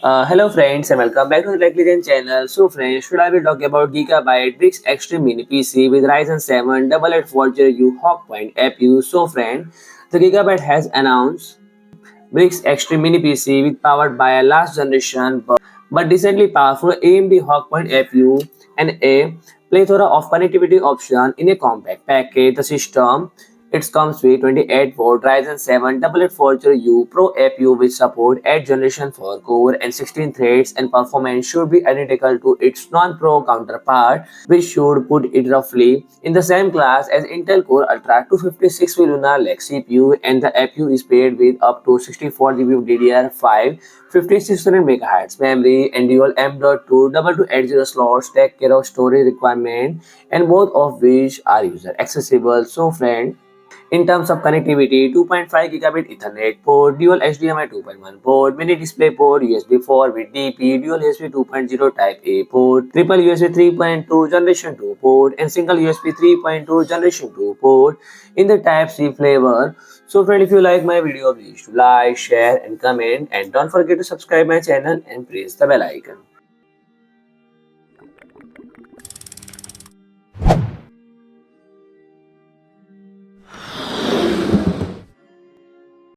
Hello friends and welcome back to the Tech channel. So friends, today I will talk about Gigabyte Brix Extreme Mini PC with Ryzen 7-8840U Point APU. So friend, the Gigabyte has announced Brix Extreme Mini PC with powered by a last generation but decently powerful AMD Point APU and a plethora of connectivity options in a compact package. The system it comes with 28-volt Ryzen 7-8840U Pro APU which support 8th generation 4 core and 16 threads, and performance should be identical to its non-Pro counterpart, which should put it roughly in the same class as Intel Core Ultra 256 with Lunar Lake CPU, and the APU is paired with up to 64 GB of DDR5-5600 MHz memory and dual M.2 2280 slots take care of storage requirement, and both of which are user accessible. So friend, in terms of connectivity, 2.5 gigabit Ethernet port, dual HDMI 2.1 port, mini DisplayPort, USB 4 with DP, dual USB 2.0 Type A port, triple USB 3.2 Generation 2 port, and single USB 3.2 Generation 2 port in the Type C flavor. So friend, if you like my video, please like, share and comment, and don't forget to subscribe my channel and press the bell icon.